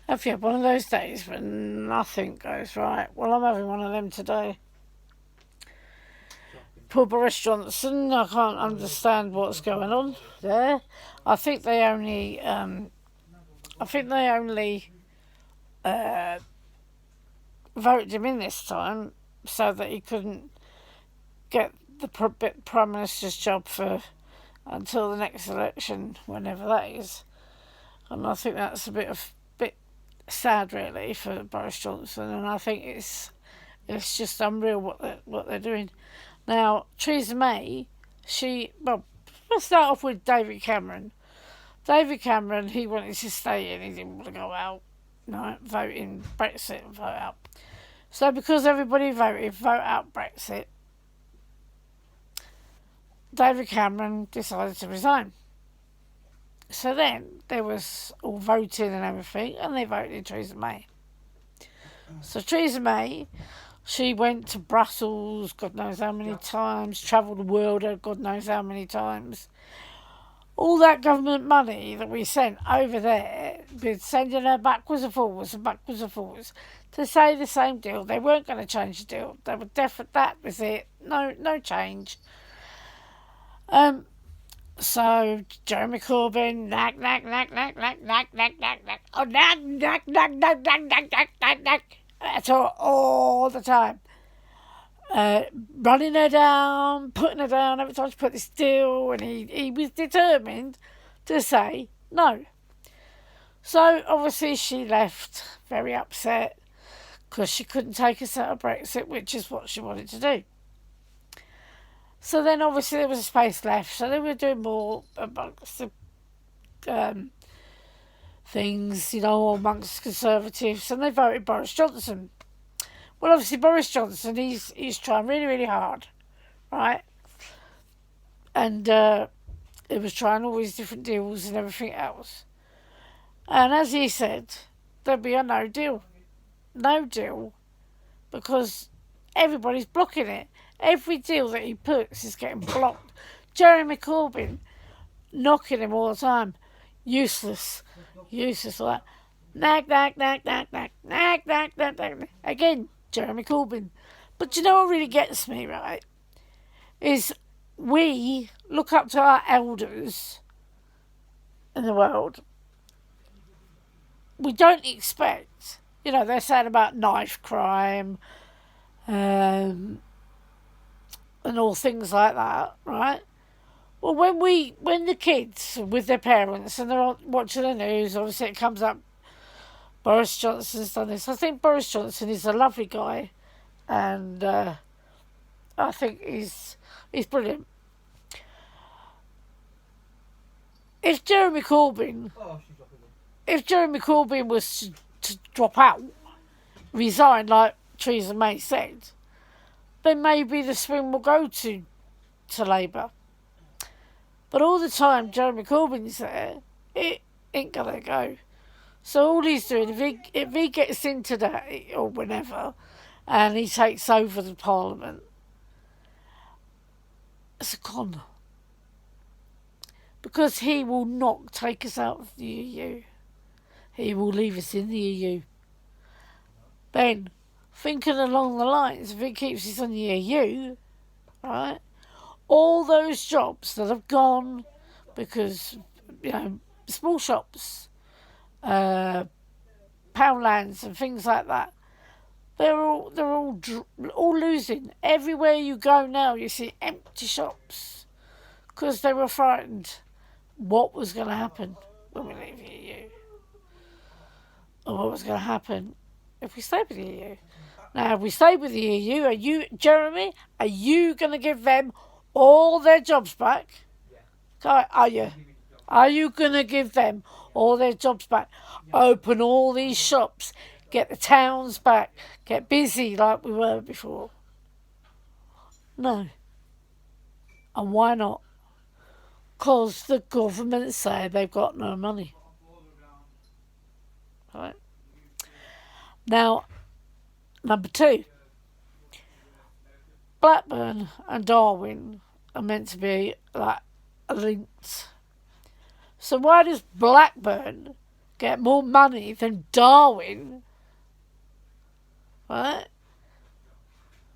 Have you had one of those days when nothing goes right? Well, I'm having one of them today. Poor Boris Johnson, I can't understand what's going on there. I think they only, uh, voted him in this time so that he couldn't get the Prime Minister's job for until the next election, whenever that is. And I think that's a bit sad, really, for Boris Johnson. And I think it's just unreal what they're doing. Now, Theresa May, let's start off with David Cameron. David Cameron, he wanted to stay in, he didn't want to go out. No, vote in Brexit and vote out. So because everybody voted vote out Brexit, David Cameron decided to resign. So then there was all voting and everything, and they voted Theresa May. So Theresa May, she went to Brussels, God knows how many times, travelled the world, God knows how many times. All that government money that we sent over there, been sending her backwards and forwards to say the same deal. They weren't going to change the deal. They were definite. That was it. No change. So Jeremy Corbyn, knack. Oh, knack. That's all the time. Running her down, putting her down every time she put this deal, and he was determined to say no. So obviously she left very upset because she couldn't take us out of Brexit, which is what she wanted to do. So then obviously there was a space left, so they were doing more amongst the things, amongst Conservatives, and they voted Boris Johnson. Well, obviously Boris Johnson, he's trying really, really hard, right? And he was trying all these different deals and everything else. And as he said, there'll be a no deal, because everybody's blocking it. Every deal that he puts is getting blocked. Jeremy Corbyn knocking him all the time. Useless like that. Nag. Again, Jeremy Corbyn. But you know what really gets me, right, is we look up to our elders in the world. We don't expect, they're saying about knife crime, and all things like that, right? Well, when the kids are with their parents and they're watching the news, obviously it comes up, Boris Johnson's done this. I think Boris Johnson is a lovely guy, and I think he's brilliant. If Jeremy Corbyn was to drop out, resign like Theresa May said, then maybe the swing will go to Labour. But all the time Jeremy Corbyn's there, it ain't gonna go. So all he's doing, if he gets in today or whenever, and he takes over the Parliament, it's a con. Because he will not take us out of the EU. He will leave us in the EU. Then, thinking along the lines, if he keeps us in the EU, right, all those jobs that have gone because, small shops, poundlands and things like that, they're all losing. Everywhere you go now, you see empty shops because they were frightened what was going to happen when we leave the EU, or what was going to happen if we stay with the EU. Now, if we stay with the EU, Jeremy, are you going to give them all their jobs back? Are you? Are you going to give them all their jobs back? Open all these shops, get the towns back, get busy like we were before? No. And why not? Because the government say they've got no money. Right? Now, number 2. Blackburn and Darwin are meant to be like linked. So why does Blackburn get more money than Darwin, right?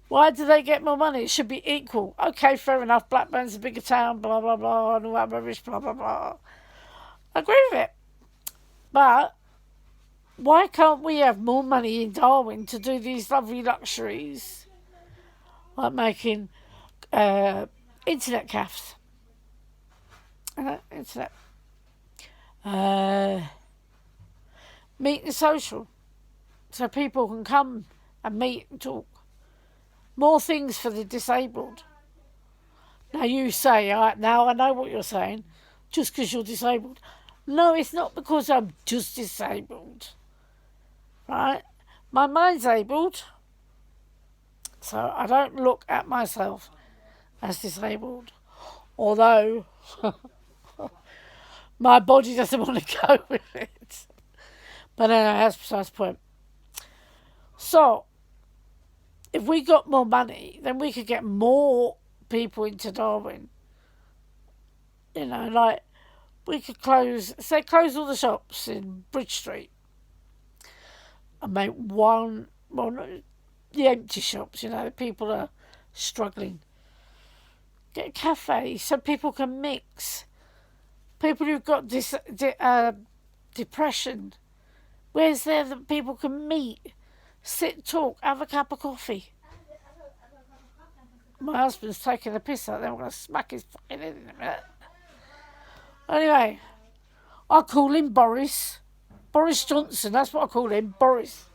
Why do they get more money? It should be equal. Okay, fair enough. Blackburn's a bigger town, blah, blah, blah, and all that rubbish, blah, blah, blah. I agree with it. But why can't we have more money in Darwin to do these lovely luxuries? Like making internet cafes. Internet. Meet and social. So people can come and meet and talk. More things for the disabled. Now you say, now I know what you're saying, just because you're disabled. No, it's not because I'm just disabled. Right? My mind's abled, so I don't look at myself as disabled. Although my body doesn't want to go with it. But anyway, that's besides the point. So, if we got more money, then we could get more people into Darwin. You know, like, we could close all the shops in Bridge Street and make one, well, not the empty shops, you know, people are struggling. Get a cafe so people can mix. People who've got depression, where's there that people can meet, sit, talk, have a cup of coffee? My husband's taking a piss out there. I'm going to smack his fucking head in a minute. Anyway, I call him Boris. Boris Johnson, that's what I call him, Boris.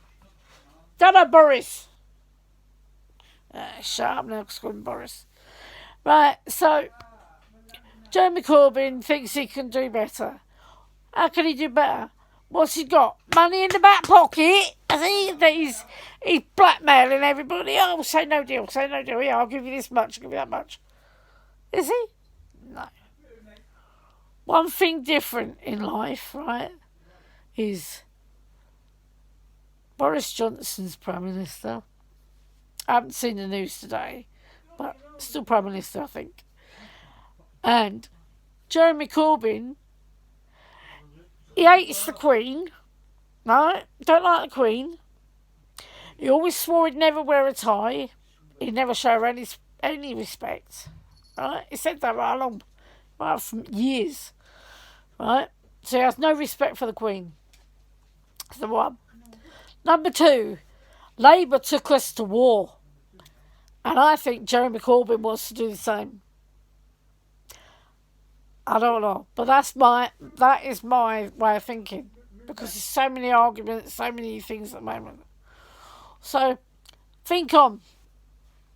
Don't know Boris. Shut up now, because I call him Boris. Right, so Jeremy Corbyn thinks he can do better. How can he do better? What's he got? Money in the back pocket? He's blackmailing everybody. Oh, say no deal. Yeah, I'll give you this much, I'll give you that much. Is he? No. One thing different in life, right, is Boris Johnson's Prime Minister. I haven't seen the news today, but still Prime Minister, I think. And Jeremy Corbyn, he hates the Queen, right? Don't like the Queen. He always swore he'd never wear a tie. He'd never show her any respect, right? He said that right from years, right? So he has no respect for the Queen. That's the one. Number two, Labour took us to war. And I think Jeremy Corbyn wants to do the same. I don't know. But that is my way of thinking. Because there's so many arguments, so many things at the moment. So, think on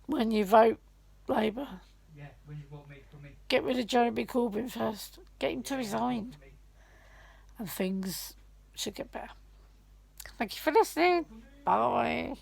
when you vote Labour. Yeah, when you vote for me. Get rid of Jeremy Corbyn first. Get him to resign. And things should get better. Thank you for listening. Bye.